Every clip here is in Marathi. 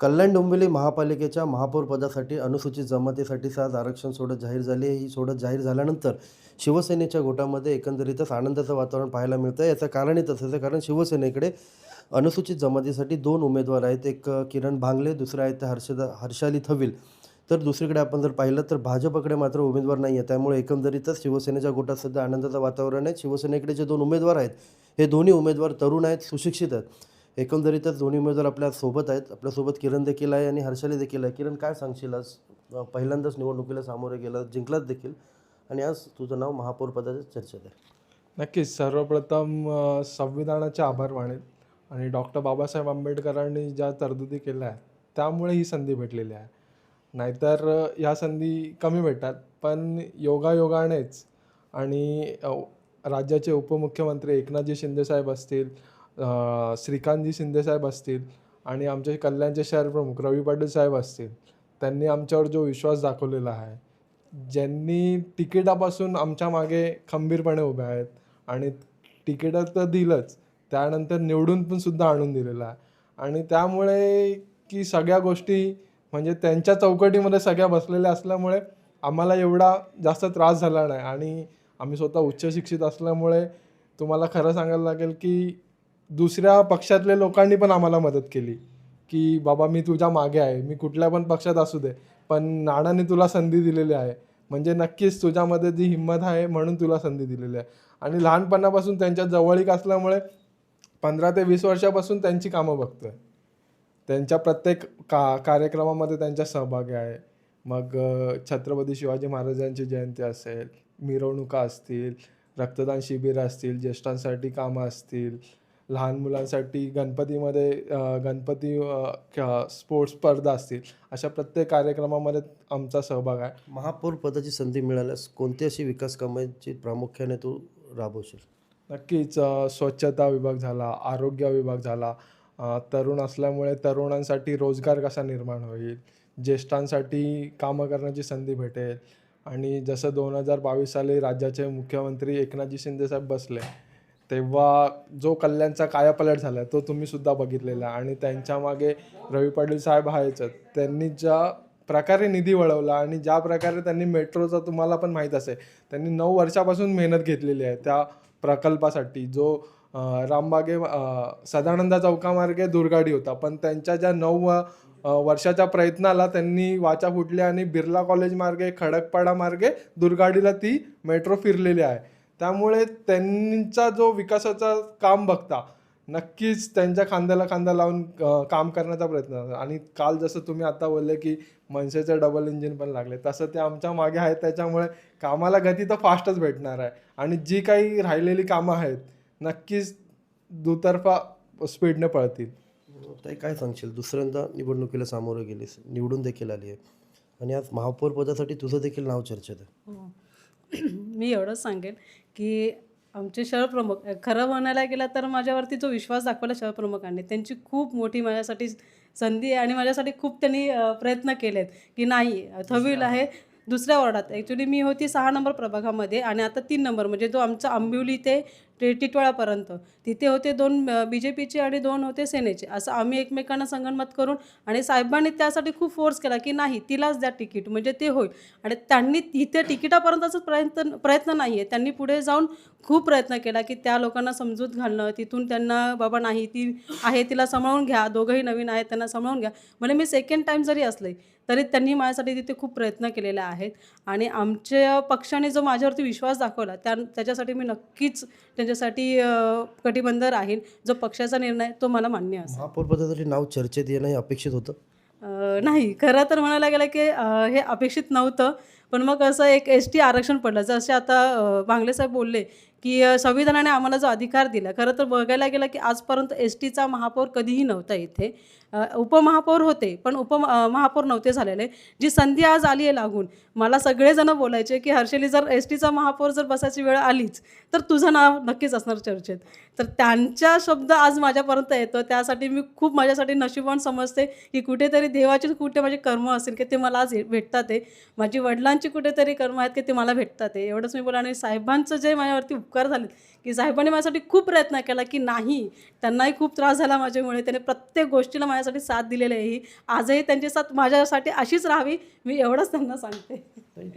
कल्याण डोंबिवली महापालिकेच्या महापौर पदासाठी अनुसूचित जमातीसाठीचं आज आरक्षण सोडत जाहीर झाली आहे. ही सोडत जाहीर झाल्यानंतर शिवसेनेच्या गोटामध्ये एकंदरीतच आनंदाचं वातावरण पाहायला मिळतं आहे. याचं कारणही तसंच आहे, कारण शिवसेनेकडे अनुसूचित जमातीसाठी 2 उमेदवार आहेत. एक किरण भांगले, दुसरे आहेत ते हर्षाली थविल. तर दुसरीकडे आपण जर पाहिलं तर भाजपकडे मात्र उमेदवार नाही आहे. त्यामुळे एकंदरीतच शिवसेनेच्या गोटात सध्या आनंदाचं वातावरण आहे. शिवसेनेकडे जे 2 उमेदवार आहेत, हे दोन्ही उमेदवार तरुण आहेत, सुशिक्षित आहेत. एकंदरीतच दोन्ही उमेदवार आपल्यासोबत आहेत. आपल्यासोबत किरण देखील आहे आणि हर्षाली देखील आहे. किरण, काय सांगशील आज पहिल्यांदाच निवडणुकीला सामोरे गेला, जिंकलाच देखील, आणि आज तुझं नाव महापौर पदाच्या चर्चेत आहे. नक्कीच. सर्वप्रथम संविधानाचे आभार मानेल आणि डॉक्टर बाबासाहेब आंबेडकरांनी ज्या तरतुदी केल्या आहेत त्यामुळे ही संधी भेटलेली आहे. नाहीतर ह्या संधी कमी भेटतात. पण योगायोगानेच आणि राज्याचे उपमुख्यमंत्री एकनाथजी शिंदेसाहेब असतील, श्रीकांतजी शिंदेसाहेब असतील आणि आमचे कल्याणचे शहर प्रमुख रवी पाटील साहेब असतील, त्यांनी आमच्यावर जो विश्वास दाखवलेला आहे, ज्यांनी तिकिटापासून आमच्या मागे खंबीरपणे उभे आहेत आणि तिकीट तर दिलंच, त्यानंतर निवडून पण सुद्धा आणून दिलेलं आहे. आणि त्यामुळे की सगळ्या गोष्टी म्हणजे त्यांच्या चौकटीमध्ये सगळ्या बसलेल्या असल्यामुळे आम्हाला एवढा जास्त त्रास झाला नाही. आणि आम्ही स्वतः उच्च शिक्षित असल्यामुळे तुम्हाला खरं सांगायला लागेल की दुसऱ्या पक्षातल्या लोकांनी पण आम्हाला मदत केली की बाबा मी तुझ्या मागे आहे, मी कुठल्या पण पक्षात असू दे, पण नानांनी तुला संधी दिलेली आहे, म्हणजे नक्कीच तुझ्यामध्ये जी हिंमत आहे म्हणून तुला संधी दिलेली आहे. आणि लहानपणापासून त्यांच्या जवळीक असल्यामुळे 15 ते 20 वर्षापासून त्यांची कामं बघतोय. त्यांच्या प्रत्येक कार्यक्रमामध्ये त्यांच्या सहभागी आहे. मग छत्रपती शिवाजी महाराजांची जयंती असेल, मिरवणुका असतील, रक्तदान शिबिरं असतील, ज्येष्ठांसाठी कामं असतील, लहान मुलांसाठी गणपतीमध्ये स्पोर्ट्स स्पर्धा असतील, अशा प्रत्येक कार्यक्रमामध्ये आमचा सहभाग आहे. महापौर पदाची संधी मिळाल्यास कोणती अशी विकास कामांची प्रामुख्याने तू राबवशील? नक्कीच. स्वच्छता विभाग झाला, आरोग्य विभाग झाला, तरुण असल्यामुळे तरुणांसाठी रोजगार कसा निर्माण होईल, ज्येष्ठांसाठी कामं करण्याची संधी भेटेल. आणि जसं 2022 साली राज्याचे मुख्यमंत्री एकनाथजी शिंदेसाहेब बसले, तेव्हा जो कल्याणचा कायापालट झाला तो तुम्हीसुद्धा बघितलेला. आणि त्यांच्या मागे रवी पाटील साहेब आहेच. त्यांनी ज्या प्रकारे निधी वळवला आणि ज्या प्रकारे त्यांनी मेट्रोचा, तुम्हाला पण माहीत असेल, त्यांनी 9 वर्षापासून मेहनत घेतलेली आहे त्या प्रकल्पासाठी. जो रामबागे सदानंद चौकामार्गे दुर्गाडी होता, पण त्यांच्या ज्या 9 वर्षाच्या प्रयत्नाला त्यांनी वाचा फुटली आणि बिर्ला कॉलेज मार्गे, खडकपाडा मार्गे दुर्गाडीला ती मेट्रो फिरलेली आहे. त्यामुळे त्यांचा जो विकासाचा काम बघता नक्कीच त्यांच्या खांद्याला खांदा लावून काम करण्याचा प्रयत्न आहे. आणि काल जसं तुम्ही आता बोलले की मनसेचं डबल इंजिन पण लागले, तसं ते आमच्या मागे आहे. त्याच्यामुळे कामाला गती तर फास्टच भेटणार आहे. आणि जी काही राहिलेली कामं आहेत नक्कीच दुतर्फा स्पीडने पळतील. ताई, काय सांगशील? दुसऱ्यांदा निवडणुकीला सामोरं गेलीस, निवडून देखील आली आहे, आणि आज महापौर पदासाठी तुझं देखील नाव चर्चेत आहे. हो. मी एवढंच सांगेन की आमचे शहरप्रमुख, खरं म्हणायला गेलं तर माझ्यावरती जो विश्वास दाखवला शहरप्रमुखांनी, त्यांची खूप मोठी माझ्यासाठी संधी आहे. आणि माझ्यासाठी खूप त्यांनी प्रयत्न केलेत की नाही, थविल आहे दुसऱ्या वॉर्डात. ॲक्च्युली मी होती 6 नंबर प्रभागामध्ये आणि आता 3 नंबर, म्हणजे जो आमचा आंबिवली ते टिटवाळापर्यंत, तिथे होते 2 BJPचे आणि 2 होते सेनेचे. असं आम्ही एकमेकांना संगनमत करून, आणि साहेबांनी त्यासाठी खूप फोर्स केला की नाही, तिलाच द्या तिकीट म्हणजे ते होईल. आणि त्यांनी तिथे तिकिटापर्यंतच प्रयत्न नाही आहे, त्यांनी पुढे जाऊन खूप प्रयत्न केला की त्या लोकांना समजूत घालणं, तिथून त्यांना बाबा नाही, ती आहे तिला सांभाळून घ्या, दोघंही नवीन आहेत त्यांना सांभाळून घ्या. म्हणजे मी सेकंड टाईम जरी असले तरी त्यांनी माझ्यासाठी तिथे खूप प्रयत्न केलेले आहेत. आणि आमच्या पक्षाने जो माझ्यावरती विश्वास दाखवला त्याच्यासाठी मी नक्कीच त्यांच्यासाठी कटिबद्ध राहील. जो पक्षाचा निर्णय तो मला मान्य असेल. महापौर पदासाठी नाव चर्चेत येणं हे अपेक्षित होतं? नाही, खरं तर म्हणायला गेलं की हे अपेक्षित नव्हतं. पण मग असं एक ST आरक्षण पडलं. जसे आता भांगले साहेब बोलले की संविधानाने आम्हाला जो अधिकार दिला, खरं तर बघायला गेलं की आजपर्यंत STचा महापौर कधीही नव्हता इथे. उपमहापौर होते पण महापौर नव्हते झालेले. जी संधी आज आली आहे लागून, मला सगळेजण बोलायचे की हर्षली, जर STचा महापौर जर बसायची वेळ आलीच तर तुझं नाव नक्कीच असणार चर्चेत. तर त्यांचा शब्द आज माझ्यापर्यंत येतो, त्यासाठी मी खूप माझ्यासाठी नशीबवान समजते की कुठेतरी देवाचे कुठे माझे कर्म असेल की ते मला आज भेटतात आहे. माझी वडिलांची कुठेतरी कर्म आहेत की ते मला भेटतात आहे. एवढंच मी बोला. आणि साहेबांचं जे माझ्यावरती उपकार झाले की साहेबांनी माझ्यासाठी खूप प्रयत्न केला की नाही, त्यांनाही खूप त्रास झाला माझ्यामुळे, त्याने प्रत्येक गोष्टीला माझ्यासाठी साथ दिलेली आहे ही. आजही त्यांची साथ माझ्यासाठी अशीच राहावी, मी एवढंच त्यांना सांगते. ताई,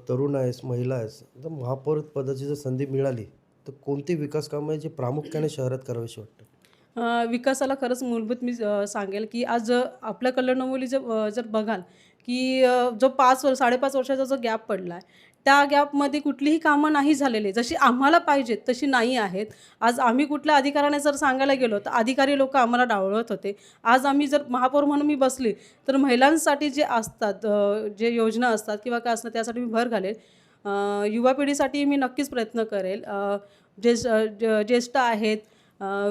तरुण आहेस, महिला आहेस, तर महापौर पदाची जर संधी मिळाली तर कोणती विकास कामं आहे जी प्रामुख्याने शहरात करावीशी वाटतं? विकासाला खरंच मूलभूत मी सांगेल की आज आपल्या कल्याण डोंबिवली जर बघाल की जो 5-5.5 वर्षाचा जो गॅप पडला आहे, त्या गॅपमध्ये कुठलीही कामं नाही झालेली जशी आम्हाला पाहिजेत तशी नाही आहेत. आज आम्ही कुठल्या अधिकाऱ्याने जर सांगायला गेलो तर अधिकारी लोक आम्हाला डावळत होते. आज आम्ही जर महापौर म्हणून मी बसली तर महिलांसाठी जे असतात जे योजना असतात किंवा काय असतं त्यासाठी मी भर घालेल. युवा पिढीसाठी मी नक्कीच प्रयत्न करेल. ज्येष्ठ आहेत,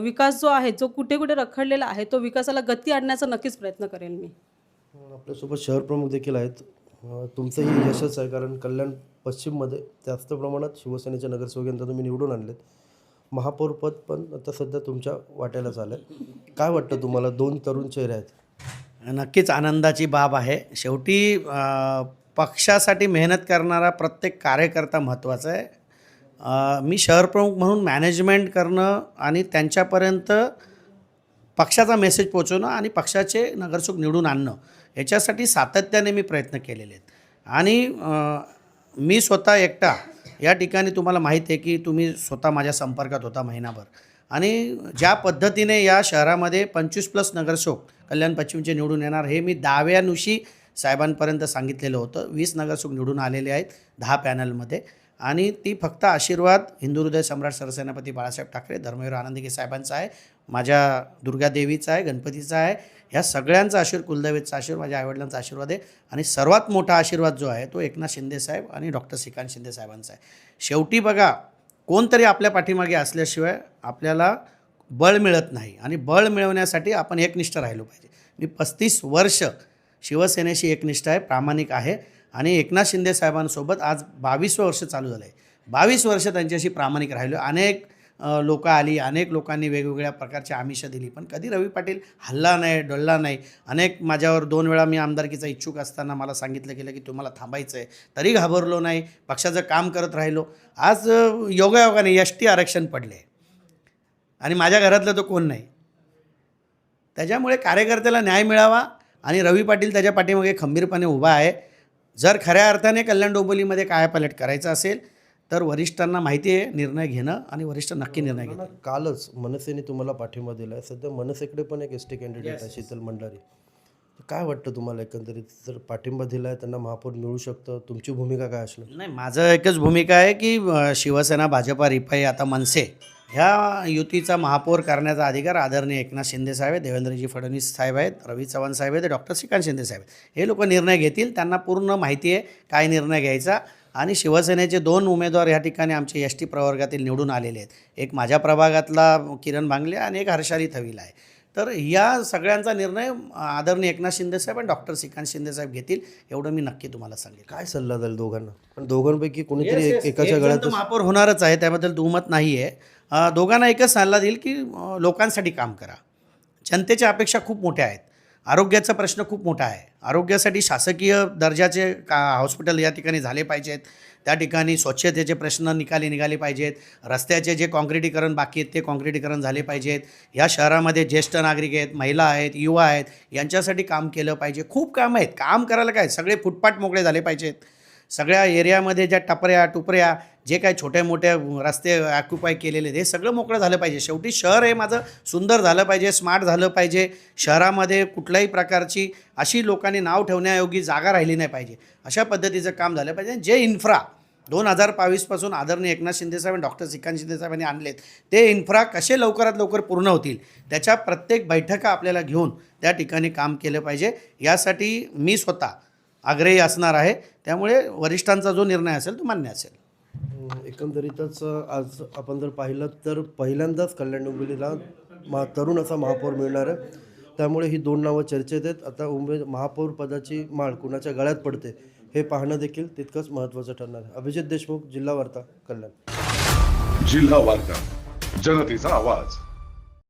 विकास जो आहे जो कुठे कुठे रखडलेला आहे तो विकासाला गती आणण्याचा नक्कीच प्रयत्न करेल मी. आपल्यासोबत शहर प्रमुख देखील आहेत. तुमचंही यशच आहे, कारण कल्याण पश्चिममध्ये जास्त प्रमाणात शिवसेनेचे नगरसेवक यंत्रणा तुम्ही निवडून आणलेत. महापौरपद पण आता सध्या तुमच्या वाट्यालाच आलं. काय वाटतं तुम्हाला? 2 तरुण चेहरे आहेत. नक्कीच आनंदाची बाब आहे. शेवटी पक्षासाठी मेहनत करणारा प्रत्येक कार्यकर्ता महत्त्वाचा आहे. मी शहरप्रमुख म्हणून मॅनेजमेंट करणं आणि त्यांच्यापर्यंत पक्षाचा मेसेज पोचवणं आणि पक्षाचे नगरसेवक निवडून आणणं याच्यासाठी सातत्याने मी प्रयत्न केलेले आहेत. आणि मी स्वतः एकटा या ठिकाणी तुम्हाला माहीत आहे की तुम्ही स्वतः माझ्या संपर्कात होता महिनाभर, आणि ज्या पद्धतीने या शहरामध्ये 25+ नगरसेवक कल्याण पश्चिमचे निवडून येणार हे मी दाव्यानुशी साहेबांपर्यंत सांगितलेलं होतं. 20 नगरसेवक निवडून आलेले आहेत 10 पॅनलमध्ये, आणि ती फक्त आशीर्वाद हिंदू हृदय सम्राट सरसेनापती बाळासाहेब ठाकरे, धर्मवीर आनंदगी साहेबांचा आहे, माझ्या दुर्गादेवीचा आहे, गणपतीचा आहे, ह्या सगळ्यांचा आशीर्वाद, कुलदैवतचा आशीर्वाद, माझ्या आईवडिलांचा आशीर्वाद आहे. आणि सर्वात मोठा आशीर्वाद जो आहे तो एकनाथ शिंदेसाहेब आणि डॉक्टर श्रीकांत शिंदे साहेबांचा आहे. शेवटी बघा, कोणतरी आपल्या पाठीमागे असल्याशिवाय आपल्याला बळ मिळत नाही, आणि बळ मिळवण्यासाठी आपण एकनिष्ठ राहिलो पाहिजे. मी 35 वर्ष शिवसेनेशी एकनिष्ठ आहे, प्रामाणिक आहे, आणि एकनाथ शिंदे साहेबांसोबत आज 22वं वर्ष चालू झालं आहे. 22 वर्ष त्यांच्याशी प्रामाणिक राहिलो. अनेक लोकं आली, अनेक लोकांनी वेगवेगळ्या प्रकारची आमिषं दिली, पण कधी रवी पाटील हल्ला नाही, डोलला नाही. अनेक माझ्यावर 2 वेळा मी आमदारकीचा इच्छुक असताना मला सांगितलं गेलं की तुम्हाला थांबायचं आहे, तरी घाबरलो नाही, पक्षाचं काम करत राहिलो. आज योगायोगाने ST आरक्षण पडले आणि माझ्या घरातलं तो कोण नाही. त्याच्यामुळे कार्यकर्त्याला न्याय मिळावा, आणि रवी पाटील त्याच्या पाठीमागे खंबीरपणे उभा आहे. जर खऱ्या अर्थाने कल्याण डोंबिवलीमध्ये कायापालट करायचं असेल तर वरिष्ठांना माहिती आहे निर्णय घेणं, आणि वरिष्ठ नक्की निर्णय घेणार. कालच मनसेने तुम्हाला पाठिंबा दिला आहे. सध्या मनसेकडे पण एक ST कॅन्डिडेट आहे, शीतल मंडारी. काय वाटतं तुम्हाला एकंदरीत? जर पाठिंबा दिला आहे त्यांना महापौर मिळू शकतं, तुमची भूमिका काय असणार? नाही, माझं एकच भूमिका आहे की शिवसेना, भाजपा, रिपाई, आता मनसे ह्या युतीचा महापौर करण्याचा अधिकार आदरणीय एकनाथ शिंदे साहेब आहेत, देवेंद्रजी फडणवीस साहेब आहेत, रवी चव्हाण साहेब आहेत, डॉक्टर श्रीकांत शिंदे साहेब आहेत. हे लोक निर्णय घेतील. त्यांना पूर्ण माहिती आहे काय निर्णय घ्यायचा. आणि शिवसेनेचे 2 उमेदवार या ठिकाणी आमचे ST प्रवर्गातील निवडून आलेले आहेत. एक माझ्या प्रभागातला किरण बांगले आणि एक हर्षाली थविल आहे. तर या सगळ्यांचा निर्णय आदरणीय एकनाथ शिंदे साहेब आणि डॉक्टर श्रीकांत शिंदे साहेब घेतील, एवढं मी नक्की तुम्हाला सांगेन. काय सल्ला द्याल दोघांना? पण दोघांपैकी कोणीतरी एकाच्या एक गळ्यात जण महापौर होणारच आहे, त्याबद्दल दुमत नाही आहे. दोघांना एकच सल्ला देईल की लोकांसाठी काम करा. जनतेच्या अपेक्षा खूप मोठ्या आहेत. आरोग्याचा प्रश्न खूप मोठा आहे. आरोग्यासाठी शासकीय दर्जाचे हॉस्पिटल या ठिकाणी झाले पाहिजेत. त्या ठिकाणी स्वच्छतेचे प्रश्न निघाले पाहिजेत. रस्त्याचे जे काँक्रिटीकरण बाकी आहेत ते काँक्रिटीकरण झाले पाहिजेत. या शहरामध्ये ज्येष्ठ नागरिक आहेत, महिला आहेत, युवा आहेत, यांच्यासाठी काम केलं पाहिजे. खूप कामं आहेत. काम करायला काय, सगळे फुटपाथ मोकळे झाले पाहिजेत. सगळ्या एरियामध्ये ज्या टपऱ्या जे काय छोटे मोठे रस्ते ऑक्युपाय केलेले हे सगळं मोकळं झालं पाहिजे. शेवटी शहर हे माझं सुंदर झालं पाहिजे, स्मार्ट झालं पाहिजे. शहरामध्ये कुठल्याही प्रकारची अशी लोकांनी नाव ठेवण्यायोगी जागा राहिली नाही पाहिजे. अशा पद्धतीचं काम झालं पाहिजे. जे इन्फ्रा 2022 पासून आदरणीय एकनाथ शिंदेसाहेब आणि डॉक्टर श्रीकांत शिंदेसाहेबांनी आणलेत, ते इन्फ्रा कसे लवकरात लवकर पूर्ण होतील त्याच्या प्रत्येक बैठका आपल्याला घेऊन त्या ठिकाणी काम केलं पाहिजे. यासाठी मी स्वतः आग्रही असणार आहे. त्यामुळे वरिष्ठांचा जो निर्णय असेल तो मान्य असेल. एकंदरीतच आज आपण जर पाहिलं तर पहिल्यांदाच कल्याण डोंबिवलीला तरुण असा महापौर मिळणार आहे. त्यामुळे ही 2 नावं चर्चेत आहेत. आता महापौर पदाची माळ कुणाच्या गळ्यात पडते हे पाहणं देखील तितकंच महत्त्वाचं ठरणार आहे. अभिजित देशमुख, जिल्हा वार्ता, कल्याण. जिल्हा वार्ता, जनतेचा आवाज.